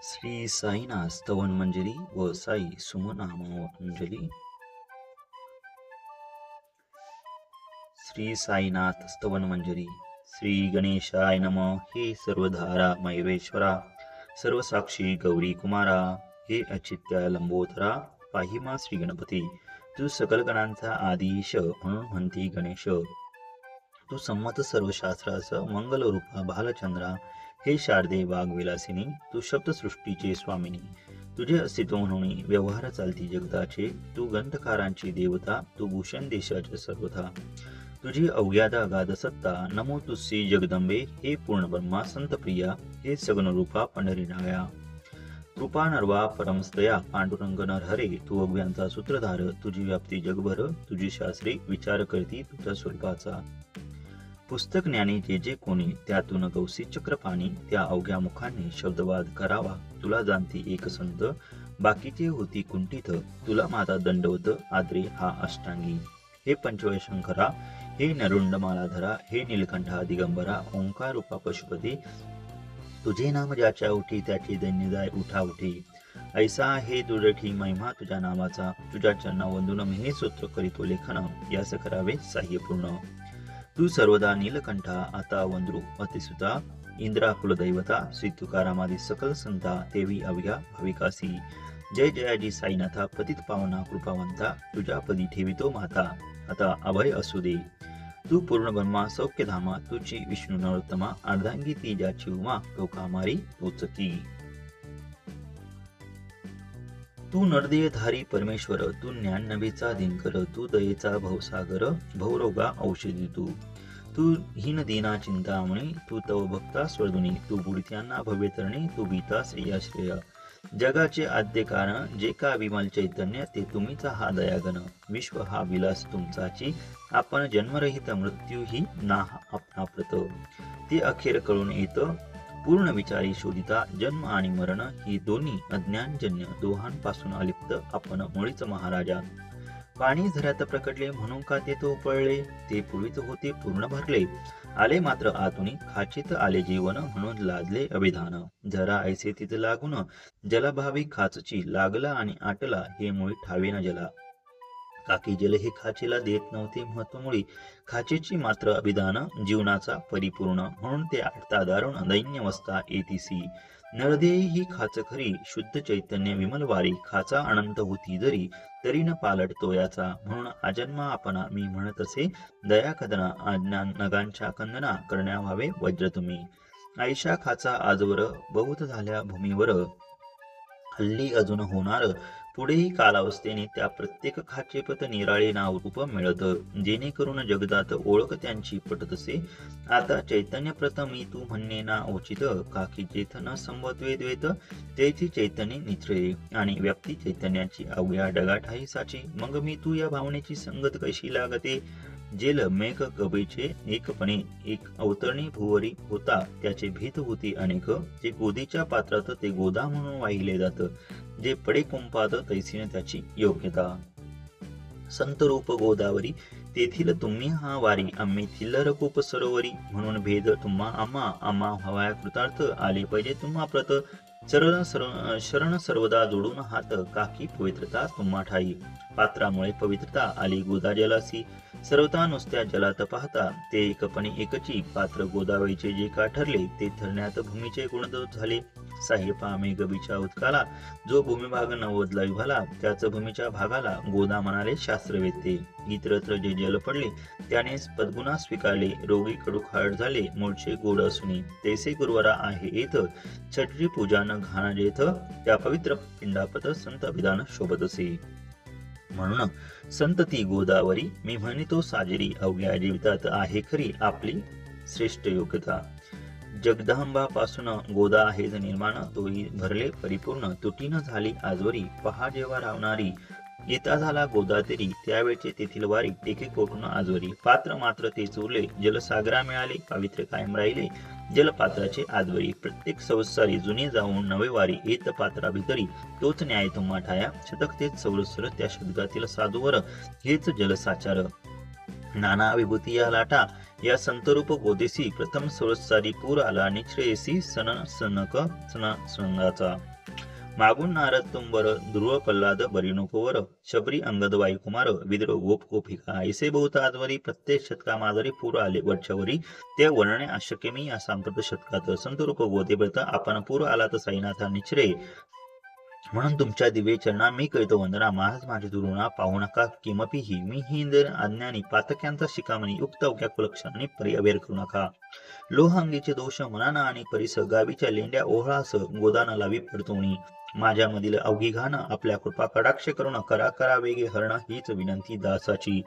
श्री साईनाथ स्तवन मंजरी व साई सुमनामांजली. श्री साईनाथ स्तवन मंजरी. श्री गणेशाय नम. हे सर्वधारा मैवेश्वरा, सर्वसाक्षी गौरी कुमारा, हे अचित्या लंबोदरा, पाहिमा श्री गणपती. तू सकल गणांचा आदिश म्हणून म्हणती गणेश. तू संमत सर्व शास्त्राचं मंगल रूपा भालचंद्रा, हे शारदे वाघविलासिनी. तू शब्दसृष्टीचे स्वामिनी, तुझे अस्तित्व म्हणून व्यवहार चालती जगताचे. तू गंधकारांची देवता, तू भूषण देशाचे सर्वथा. तुझी अवघ्यादा गाद सत्ता, नमो तुसी जगदंबे. हे पूर्ण ब्रह्मा संत प्रिया, हे सगन रूपा पंढरीनाया. कृपा नर्वा परमस्तया, पांडुरंग नरहरे. तू अज्ञांचा सूत्रधार, तुझी व्याप्ती जगभर. तुझी शास्त्रे विचार करती तुझ्या स्वरूपाचा. पुस्तक ज्ञानी जे जे कोणी, त्यातून गौसी चक्रपाणी. त्या अवघ्या मुखांनी शब्दवाद करावा, तुला जाणती एक संत. बाकीचे होती कुंठित, तुला माझा दंडवत आदरे हा अष्टांगी. हे पंचवशंकरा, हे नरुंड मालाधरा, हे नीलकंठा दिगंबरा. ओंकार रूपा पशुपती, तुझे नाम ज्याच्या उठी, त्याची दैन्य जाय उठा उठी. ऐसा हे दुर्दठी महिमा तुझ्या नावाचा. तुझ्या चरणा वंदून मिनी सूत्र करीतो लेखन, यास करावे साह्यपूर्ण. तू सर्वदा नीलकंठा, आता वंद्रू अतिसुता. इंद्रा कुलदैवता, श्री तुकारामादी सकल संता. देवी अवघ्या भाविकासी, जय जयाजी साईनाथा. पतित पावना कृपावंता, तुझ्या पदी ठेवितो माता. आता अभय असू दे. तू पूर्ण ब्रह्मा सौख्यधामा, तुझी विष्णू नरोत्तमा. अर्धांगी ती ज्याची उमा, लोकामारी तोचकी. तू नरदेहधारी परमेश्वर, तू ज्ञान नभीचा दिनकर. तू दयेचा भवसागर, भवरोगा औषधी तू. तू हीन दीना चिंतामणी, तू तव भक्ता स्वर्धुनी. तू बुडत्यांना भव्यतरणी, तू भीता श्रेयाश्रेय. जगाचे आद्य कारण, जे का विमल चैतन्य, ते तुम्हीचा हा दयागण. विश्व हा विलास तुमचाची, आपण जन्मरहित मृत्यू ही ना आपणाप्रत. ते अखेर कळून येत पूर्ण विचारी शोधिता. जन्म आणि मरण ही दोन्ही अज्ञानजन्य, दोहांपासून अलिप्त आपण मुळीच महाराजा. पाणी झऱ्यात प्रकटले, म्हणून का ते तो पळले. ते पूर्वीच होते पूर्ण भरले, आले मात्र आतुनी. खाचीत आले जीवन, म्हणून लादले अभिधान. जरा ऐसे तिथ लागून, जलभावी खाचची. लागला आणि आटला, हे मुळी ठावे न जला. काकी जल हे खाचेला देत नव्हते महत्वमुळी. खाचेची मात्र अभिधान, जीवनाचा परिपूर्ण. म्हणून ते आटता दारुण दैन्यवस्था येतीसी. नरदेही ही खाच खरी, शुद्ध चैतन्य विमलवारी. खाचा अनंत होती जरी, तरी न पालटतो याचा. म्हणून आजन्मा आपणा मी म्हणत असे, दया कदना आज्ञा नगांच्या कंदना. करण्या व्हावे वज्र तुम्ही. आयशा खाचा आजवर, बहुत झाल्या भूमीवर. हल्ली अजून होणार, पुढेही कालावस्थेने त्या प्रत्येक खाचेपत निराळे नाव रूप मिळत. जेणेकरून जगदात ओळख त्यांची पटत असे. आता चैतन्य प्रथमी तू म्हणणे ना उचित. काकी जेथ न संभवत्वे द्वैत, तेची चैतन्य निश्चय. आणि व्याप्ती चैतन्याची अवघ्या डगाठाई साची. मग मी तू या भावनेची संगत कशी लागते. जेल मेघ गबेचे एकपणे, एक अवतरणी भुवरी होता. त्याचे भीत होती अनेक. जे गोदीच्या पात्रात, ते गोदा म्हणून वाहिले जात. जे पडे कुंपात, तैसीन त्याची योग्यता. संत रूप गोदावरी, तेथील तुम्ही हा वारी. आम्ही थिल्लर कोप सरोवरी. म्हणून भेद तुम्हा आम्हा, आम्हा हवाया कृतार्थ. आले पाहिजे तुम्हा प्रत. शरण सर्वदा जोडून हात. काकी पवित्रता तुम्हा ठाई. पात्रामुळे पवित्रता आली गोदा जलासी. सर्वता नुसत्या जलात पाहता, ते एकपणे एकची. पात्र गोदावरीचे जे का ठरले, ते ठरण्यात भूमीचे गुणदोष झाले. साह्य पामे गबीच्या उत्काला, जो भूमिभाग नवदला विभाला. त्याच भूमीच्या भागाला गोदा म्हणाले शास्त्रवेत्ते. इतरत्र जे जल पडले, त्याने पद्गुणा स्वीकारले. रोगी कडूखाट झाले, मूळचे गोड असुनी. तैसे गुरुवारा आहे येथ, छटरी पूजा न घाण जेथ. त्या पवित्र पिंडापत संत अभिधान शोभत असे. म्हणून संत ती गोदावरी, मी म्हणतो साजरी. अवघ्या जीवितात आहे खरी आपली श्रेष्ठ योग्यता. जगदंबापासून गोदा आहेच निर्माण, तोही भरले परिपूर्ण. तुटीन झाली आजवरी, पहा जेव्हा रावणारी. येता झाला गोदातरी, त्यावेळचे तेथील वारी. टेके कोठून आजवरी, पात्र मात्र ते चोरले. जलसागरा मिळाले, पावित्र्य कायम राहिले. जलपात्राचे आजवरी, प्रत्येक संवत्सरी. जुने जाऊन नवे वारी, येत पात्रा भितरी. तोच न्याय तुम्हा ठाया, शतक तेच संवत्सर. त्या शतकातील साधूवर, हेच जलसाचार. नाना विभूती या लाटा, या संतरूप गोदेसी. प्रथम संवत्सरी पूर आला, निश्रेयसी सन सनक सण संगाचा. मागून नारद तुंबर ध्रुव प्रल्हाद बरी नको शबरी अंगद वायुकुमार विद्रो गोप गोपिका ऐसे बहुत आजवरी प्रत्येक शतका माजरी पूर आले वरच्यावरी ते वर्णने अशक्य मी या सांप्रत शतकात संत रूप गोदेव्रत आपण पूर आला तर साईनाथा निचरे म्हणून तुमच्या दिव्य चरणा मी करीतो वंदना महाराज माझी दुरुणा पाहू नका किमपीही मी हिंदर अज्ञानी पातक्यांचा शिकामणी युक्त अवघ्या कुलक्षणाने परिअवेर करू नका लोहांगीचे दोष मनाना आणि परिस गावीच्या लेंड्या ओहळास गोदाना लावी पडतोणी माझ्यामधील अवघी घाण आपल्या कृपा कटाक्ष करून करा करा वेगे हरण हीच विनंती दासाची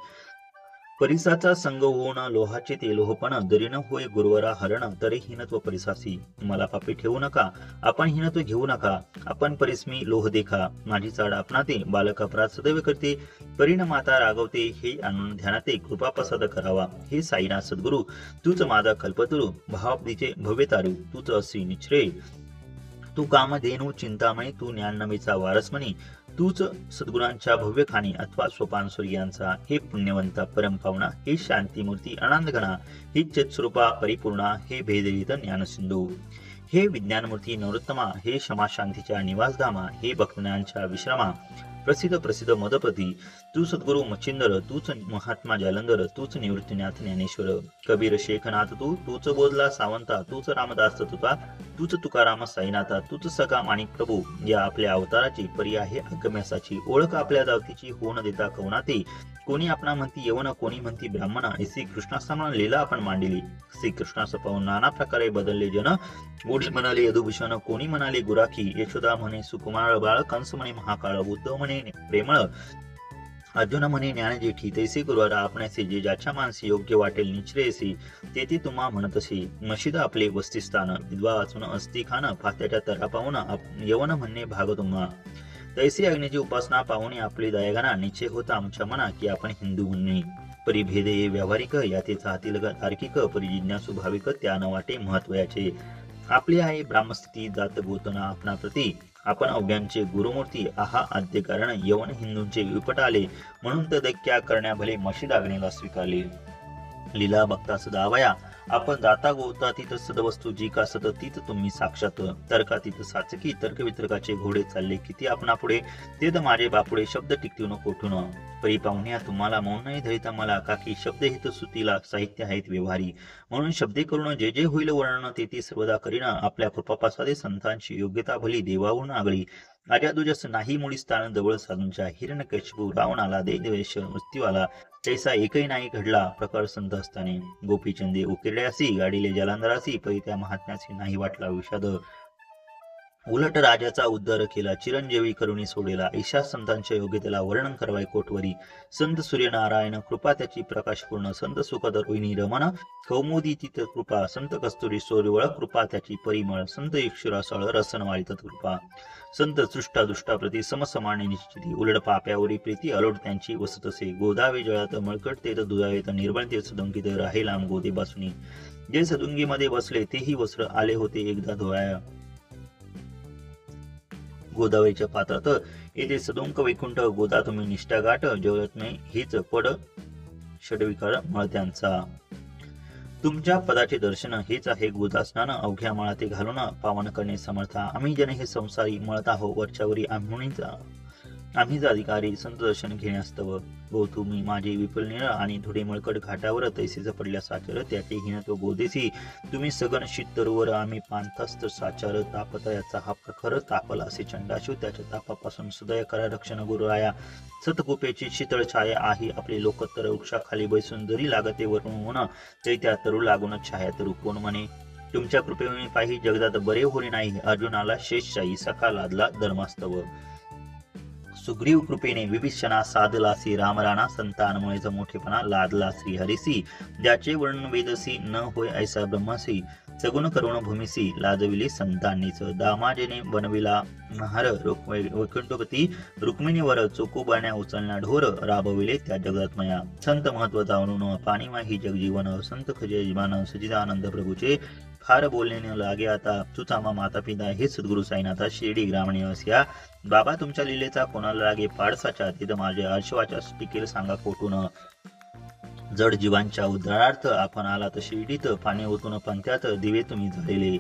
परिसाचा संग होऊन लोहाचे ते लोहपण दरीन होय गुरुवरा हरण तरी हिनत्व परिसासी मला पापी ठेवू नका आपण हिनत्व घेऊ नका आपण परिस्मी लोह देखा माझी चाड आपणाते बालक अपराध सदैव करते परिण माता रागवते हे आणून ध्यानाते कृपा प्रसाद करावा हे साईनाथ सद्गुरु तूच माझा कल्पतरू भावाब्दीचे भव्य तारू तूच असी निश्रे तू कामधेनू चिंतामणी तू ज्ञाननमीचा वारसमणी तूच सद्गुणांच्या भव्य खाणी अथवा सोपान सूर्यांचा हे पुण्यवंता परमपावना हे शांतीमूर्ती अनंतगणा ही चित्स्वरूपा परिपूर्णा हे भेदरित ज्ञानसिंधू हे विज्ञानमूर्ती नरोत्तमा हे क्षमा शांतीच्या निवासधामा हे भक्तज्ञांच्या विश्रामा प्रसिद्ध प्रसिद्ध मदपती तू सद्गुरु मच्छिंदर तूच महात्मा जालंधर तूच निवृत्तीनाथ ज्ञानेश्वर कबीर शेखनाथ तूच बोधला सावंता तूच रामदास तुका तूच तुकाराम साईनाथा तूच सखा माणिक प्रभू या आपल्या अवताराची परी आहे अगम्यासाची ओळख आपल्या जातीची होऊन देता कवनाते कोणी आपणा म्हणती यवन कोणी म्हणती ब्राह्मणा श्री कृष्णासमान लीला आपण मांडली श्री कृष्णास पाहून नाना प्रकारे बदलले जन कोणी म्हणाले यदुभूषण कोणी म्हणाले गुराखी यशोदा म्हणे सुकुमार बाळ कंस म्हणे महाकाळ बुद्ध म्हणे प्रेमळ अर्जुन म्हणे ज्ञानजेठी तैसे गुरुवारा आपणासे जे ज्याच्या मानसी योग्य वाटेल निश्रेयसी ते तुम्हा म्हणत असे मशीद आपले वस्तिस्थान विधवा वाचून अस्ति खान फात्याच्या तरा पाहून यवन म्हणणे भाग तुम्हा तैसे अग्नीची उपासना पाहुणे आपली दयागाना निश्चय होता आमच्या मना की आपण हिंदू म्हणणे परिभेद हे व्यावहारिक यातेचा हातील तार्किक परिजिज्ञासू भाविक त्यान वाटे महत्वाचे आपली आहे ब्राह्मस्थिती जात गोतना आपणाप्रती आपण अवघ्यांचे गुरुमूर्ती आहा आद्य कारण यवन हिंदूंचे विपट आले म्हणून तदक्या करण्या भले मशीद अग्नीला स्वीकारले लीला बघता सदावया आपण दाता गोवता तिथं सदवस्तू जी का सत तीच तुम्ही साक्षात तर्कातीत साचकी तर्क वितर्काचे घोडे चालले किती आपणा पुढे ते तर माझे बापुडे शब्द टिकवून कोठून परी पाहुण्या तुम्हाला मौन नाही धरिता मला काकी शब्द हित सुतीला साहित्य आहेत व्यवहारी म्हणून शब्दे करून जे जे होईल वर्णन ते सर्वदा करीना आपल्या कृपापासादे संतांची योग्यता भली देवाहून आगळी अजादुजस नाही मुळी स्थान जवळ साधूंच्या हिरण्यकशिपू रावणाला देवेश मृत्यूवाला तैसा एकही नाही घडला प्रकार संत असताने गोपीचंदे उकिरड्यासी गाडीले जलांधरासी परी त्या महात्म्यासी नाही वाटला विषाद उलट राजाचा उद्धार केला चिरंजीवी करुणी सोडेला ईशा संतांच्या योग्यतेला वर्णन करवाय कोटवरी संत सूर्यनारायण कृपा त्याची प्रकाशपूर्ण संत सुखद रोहिणी रमण कौमुदी तित कृपा संत कस्तुरी सोरवळ कृपा त्याची परिमळ संत इक्षुरासळ रसनवाळी तत्कृपा संत सृष्टा दुष्टाप्रती समसमाने निश्चिती उलट पाप्यावरी प्रीती अलोट त्यांची वसत असे गोदावे जळात मळकट ते दुधावे तर निर्बळ ते सदुंकित राहे लांब गोदे बासुनी जे सदुंगीमध्ये बसले तेही वस्त्र आले होते एकदा धुवाया गोदावरीच्या पात्रात येथे सदुंक वैकुंठ गोदा तुम्ही निष्ठा गाठ जवळत नाही हीच पड षडविकार मळत्यांचा तुमच्या पदाचे दर्शन हेच आहे गोदा स्नान अवघ्या मळाते घालून पावन करणे समर्था आम्ही जन हे संसारी मळता हो वरच्यावरी आम्हीच अधिकारी संत दर्शन घेण्यास्तव गो तुम्ही माझे विपुल निळ आणि थोडे मळकट घाटावर तैसेच पडल्या साचर त्याचे हिनत्व गोदेसी तुम्ही सगन शीतरूवर आम्ही पांथस्थ साचार तापतयाचा हा प्रखर तापला असे चंडाशू त्याच्या तापापासून सुदय करा रक्षण गुरुराया सतकुपेची शीतळ छाया आहे आपले लोकतर वृक्षाखाली बैसून जरी लागते वरून होणं तरी त्या तरू लागून छाया तरू कोण म्हणे तुमच्या कृपेने पाही जगदात बरे होणे नाही अर्जुनाला शेषशाही सखा लादला धर्मास्तव सुग्रीव कृपेने विभीषणा साधलासी रामराणा संतानमुळेच मोठेपणा लादला श्री हरिसी ज्याचे वर्णन वेदसी न होय ऐसा ब्रह्मसी सगुण करुण भूमिसी लाजविली संतांनीच दामाजेने बनविला नहार वैकुंठपती रुक्मिणीवर चोकोबाण्या उचलण्या ढोर राबविले त्या जगदात्मया संत महत्व जाणून पाणीवाही जगजीवन संत खजयजमान सचिदानंद प्रभूचे फार बोलणे न लागे आता तुचामा माता पिता हे सद्गुरु साईनाथा शिर्डी ग्रामनिवासिया बाबा तुमच्या लिलेचा कोणाला लागे पाडसाच्या तिथं माझे आर्शवाच्या टिकेल सांगा कोठून जड जीवांच्या उद्धारार्थ आपण आला तर शिर्डीत पाणी ओतून पंथ्यात दिवे तुम्ही झालेले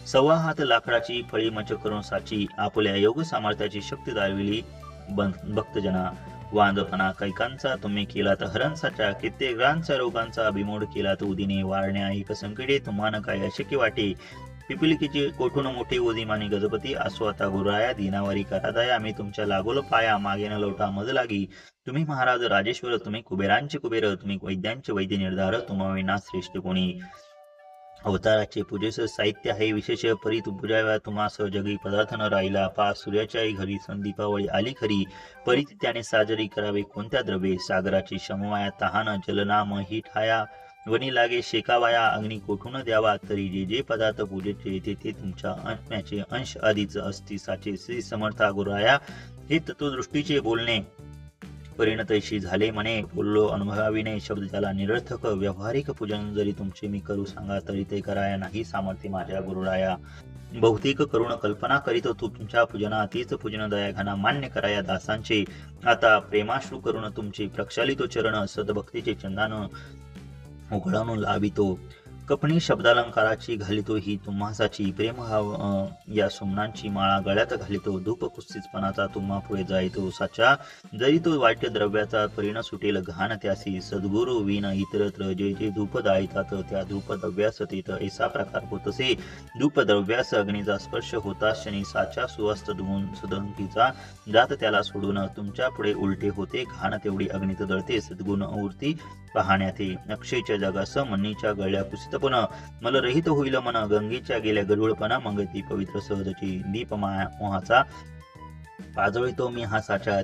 सव्वा हात लाकडाची फळी मच करून साची आपल्या योग सामर्थ्याची शक्ती दाळविली भक्तजना. वांदपणा कैकांचा तुम्ही केलात हरणसाच्या, कित्येकांचा रोगांचा बिमोड केलात उदिने. वारण्या एक संकटे तुम्हाला काय अशक्य वाटे, पिपिलिकेची कोठून मोठी उदिमानी गजपती. असो आता गुराया दीनावारी करादया, मी तुमच्या लागोल पाया मागे न लोटा मज लागी. तुम्ही महाराज राजेश्वर, तुम्ही कुबेरांचे कुबेर, तुम्ही वैद्यांचे वैद्य निर्धार, तुम्हा विना श्रेष्ठ कोणी. अवताराचे पूजेस साहित्य आहे विशेष, परी तू पूजाव्या तुम्हास जगी पदार्थ न राहिला. पास सूर्याच्याही घरी सण दीपावळी आली खरी, परी त्याने साजरी करावे कोणत्या द्रव्ये. सागराची शमवाया तहान जलनाम ही ठाया, वनी लागे शेकावाया अग्नी कोठून द्यावा. तरी जे जे पदार्थ पूजेचे ते तुमच्या आत्म्याचे अंश आधीच असती साचे. श्री समर्था गुराया हे तत्वदृष्टीचे बोलणे परिणतैशी झाले म्हणे. बोललो अनुभवाविने शब्द त्याला निरर्थक, व्यावहारिक पूजन जरी तुमचे मी करू सांगा तरी ते कराया नाही सामर्थ्य माझ्या गुरुराया. बहुतेक करुण कल्पना करीत तुमच्या पूजना तीच पूजन दयाघना मान्य कराया दासांचे. आता प्रेमाश्रू करून तुमचे प्रक्षालितो चरण, सद्भक्तीचे चंदन उघळून लावितो. कपणी शब्दालंकाराची घालितो ही तुम्हासाची, प्रेम या सुमनांची माळा गळ्यात घालितो. धूप कुस्तीचपणाचा तुम्हा पुढे जायतो साचा, जरी तो वाईट द्रव्याचा परिण सुटेल घाण त्यासी. सद्गुरु विन इतरत्र जे जे धूप दाळीतात, त्या धूप द्रव्यास तीत ऐसा प्रकार होतसे. धूप द्रव्यास अग्नीचा स्पर्श होताच क्षणी साचा सुवास्त धुवून सदंकीचा जात त्याला सोडून. तुमच्या पुढे उलटे होते घाण तेवढी अग्नीत जळते. सद्गुण मूर्ती पाहण्याते अक्षयच्या जगास मनीच्या गळ्या कुसितपण. मलरहित होईल मन गंगेच्या गेल्या गरुळपणा, मग ती पवित्र सहजची दीप मोहाचा. पाजळितो मी हा साचा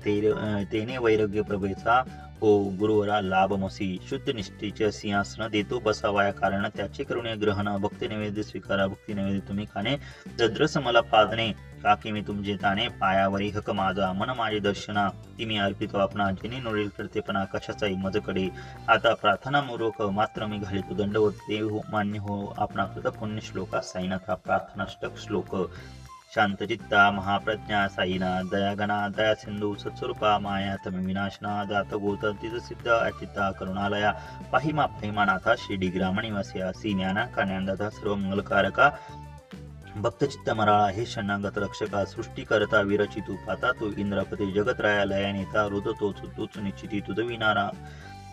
तेने वैराग्य प्रभेचा, हो गुरुवरा लाभमसी. शुद्ध निष्ठेचे सिंहासन देतो बसावाया कारण, त्याचे करुणे ग्रहण. भक्ती नैवेद्य स्वीकारा भक्ती नैवेद्य तुम्ही खाणे. जद्रस मला पाजणे काकी मी तुमचे ताणे. पायावरी हक माझा मन माझे दर्शना, ती मी अर्पितो आपणा. जेणे नोडील करतेपणा कशाचाही मजकडे. आता प्रार्थना मूर्वक मात्र मी घालितो दंडवत, ते हो मान्य हो आपणा कृत पुण्य श्लोका. साईनाथा प्रार्थनाष्टक श्लोक. शांतचित्ता महाप्रज्ञा साईना, दयागणा दया सिंधू सत्स्वरूपा. माया तमी विनाशना जात गोत सिद्ध अचित्ता करुणालया. पाहिमा नाथा शिडी ग्रामणी वस्यासी. ज्ञानाका ज्ञानदाता सर्व मंगलकारका. भक्तचित्त मराळा हे शरणागत रक्षका. सृष्टी करता विरचितू पाता तू इंद्रपती. जगतराया लया नेता रुदतो तूच निश्चिती.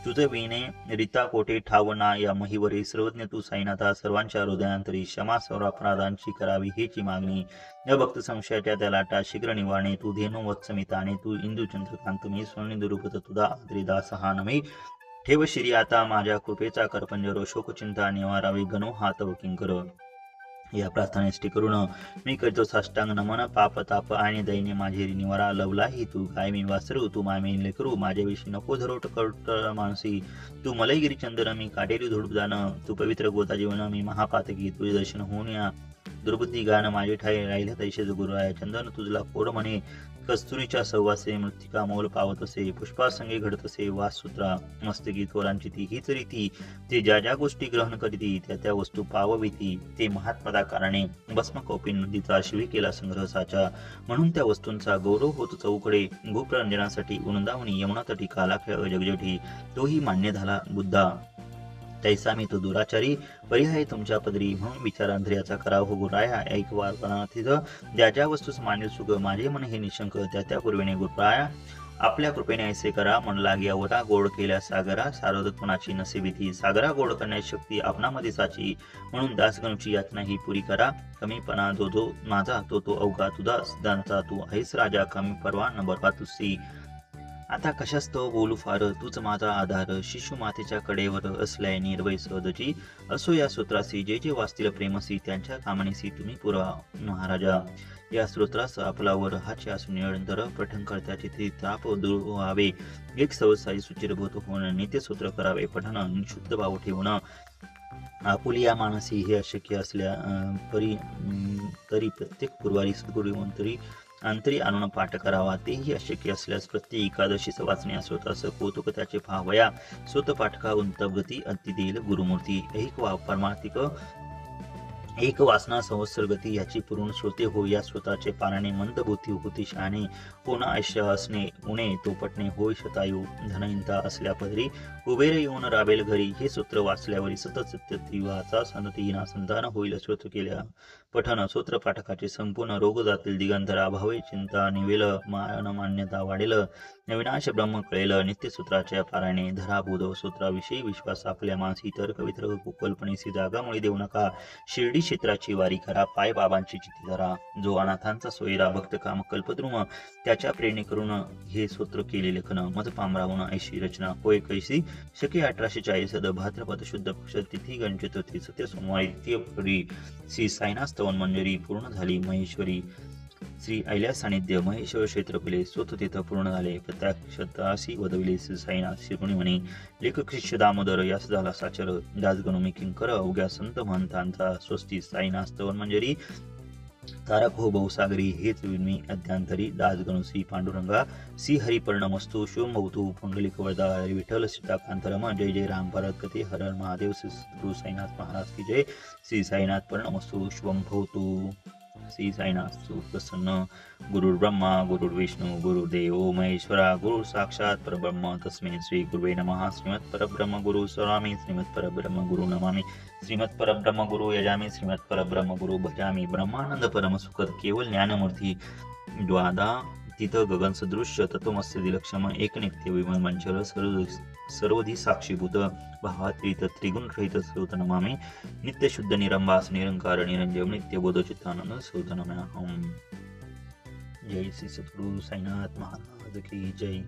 तुझ विने रिता कोठे ठावना. या महिवरी सर्वज्ञ तू साईनाथा. सर्वांच्या हृदयांतरी क्षमा सर्व अपराधांची करावी हेची मागणी. या भक्त संशयाच्या त्या लाटा शीघ्र निवारणे. तू धेनु वत्समिताने. तू इंदू चंद्रकांत मी. सोनी दुरुपत तुझा आदरी दास हा नमी. ठेव श्री आता माझ्या कृपेचा करपंजरो. शोकचिंता निवारावी गणो हात किंकर. या प्रार्थनेष्टी करून मी करतो साष्टांग नमन. पाप ताप आणि दैन्य माझे निवारा लवलाही तू. काय मी वासरू तू माय लेकरू. माझ्याविषयी नको धरोट कट मानसी. तू मलयगिरी चंदन मी काटेरी धुडप जाण. तू पवित्र गोता जीवन मी महापातकी. तुझे दर्शन होऊन या दुर्बुद्धी गान माझे ठाई राहिले तैसेच गुरु आहे. चंदन तुझला कोड म्हणे कस्तुरीच्या सहवासे. मृत्तिका मोल पावतसे. पुष्पासंगे घडतसे वाससूत्रा. मस्तकी थोरांची ती हीच रीती. ते ज्या ज्या गोष्टी ग्रहण करीती त्या त्या वस्तू पावविती. ते महात्मदा कारणे भस्म कौपी नदीचा शिवी केला संग्रहसाचा. म्हणून त्या वस्तूंचा गौरव होत चौकडे. भूप्ररंजनासाठी उनंदावणी यमुना तटी कालाखेळ जगजठी. तोही मान्य झाला बुद्धा तैसा मी तो दुराचारी. पर्याय तुमच्या पदरी म्हणून विचारांध्र्याचा कराव हो गुराया. ऐकवारपणा तिथं ज्या ज्या वस्तूस मानेल सुख. माझे मन हे निशंक त्या त्या पूर्वेने गुरुराया. आपल्या कृपेने ऐसे करा मन लागे अवरा. गोड केल्या सागरा सार्वदत्पणाची नसे भीती. सागरा गोड करण्याची शक्ती आपणामध्ये साची. म्हणून दासगणूची यातना ही पुरी करा. कमीपणा जो जो माझा तो तो अवघा तुझा. सिद्धांचा तू आहेस राजा. कमी परवा न बरवा तुसी. आता कशास्तव बोलू फार. तूच माझा आधार. शिशु मातेच्या कडेवर असलाय निर्भय सहजची. असो या सूत्रासी जे जे वाचतील प्रेमसी. त्यांच्या कामणीसी तुम्ही पुरा महाराजा. या स्तोत्रास आपलावर हाचे असून निरंतर पठण करत्याचे ते ताप दूर व्हावे. एक सवसाई सुचिरभूत होऊन नित्य सूत्र करावे पठण. शुद्ध भाव ठेवून आपुली या मानसी हे अशक्य असल्या तरी प्रत्येक गुरुवारी सद्गुरुवंतरी अंतरी आणून पाठ करावा. तेही अशक्य असल्यास प्रत्येक एकादशीच वाचणे असोत असं कौतुक त्याचे पाहावया. स्वत पाठका उंतगती अति देईल गुरुमूर्ती. ऐक वा परमार्थिक एक वासना संवत्सरगती याची पूर्ण श्रोते हो, या श्रोताचे पारणे मंदबुद्धी होती शहाणे, कोण आयुष्य असणे उणे तो पटणे होय शतायू, धनयंता असल्या पदरी कुबेर येऊन राबेल घरी, हे सूत्र वाचल्यावरी सतत सत्यत्वाचा संततीना संतान होईल श्रोत केल्या पठन, सूत्र पाठकाचे संपूर्ण रोग जातील दिगंतरा, भावे चिंता निवेल मान मान्यता वाढेल, नविनाश ब्रह्म कळेल, नित्यसूत्राच्या पारायणे धरा बोध, सूत्राविषयी विश्वास आपल्या मानसी तर्क वितर्क कल्पनेची जागामुळे देऊ नका, शिर्डी क्षेत्राची वारी करा, पाय बाबांची चित्ती धरा, जो अनाथांचा सोयरा भक्त काम कल्पद्रुम, त्याच्या प्रेरणे करून हे सूत्र केले लेखन, मज पामरावून ऐशी रचना होय कैसी शके 1840 भाद्रपद शुद्ध पक्ष तिथी गणेश चतुर्थी सत्य सोमवारी द्वितीय श्री साईनाथ स्तवन मंजरी पूर्ण झाली महेश्वरी, श्री ऐल्या सानिध्य महेश्वर क्षेत्रफले स्वततीर्थ पूर्ण झाले, प्रत्यक्षतासी वदविले श्री साईनाथ शिरोणी म्हणे, लेखक शिष्य दामोदर यास झाला साचर, दासगणुमी किंकर अवघ्या संत महंतांचा स्वस्ती, साईनाथ स्तवन मंजरी तारक हो बहुसागरी, हेच विन्मी अध्यांतरी, दासगणु श्री पांडुरंगा श्री हरिपर्णमस्तु शिवम भवतु, पुंडलिक वरदा हरी विठ्ठल सीताकांतरम, जय जय राम भारत कथे हर हर महादेव, श्री गुरु साईनाथ महाराज की जय, श्री साईनाथ पर्णमस्तु शिवम भवतु, श्री साईनाथ सुप्रसन्न, गुरुर्ब्रह्मा गुरुर्विष्णू गुरुदेवो महेश्वरा, गुरु साक्षात परब्रह्म तस्मै श्री गुरुवे नमः, श्रीमत् परब्रह्म गुरु स्वरामी, श्रीमत् परब्रह्म गुरु नमामि, श्रीमत् परब्रह्म गुरु यजामि, श्रीमत् परब्रह्म गुरु भजामि, ब्रह्मानंद परम सुखद केवल ज्ञानमूर्ती द्वादा तिथ गगन सदृश्य तत्वमस्य दिलक्षम एक नित्य विमल मंचर सर्वधी साक्षीभूत भावात्रित त्रिगुण रहित श्रोत नमामि, नित्य शुद्ध निरंबास निरंकार निरंजन नित्य बोध चित्तानंद श्रोत नमामि। जय श्री सद्गुरु साईनाथ महाराज की जय।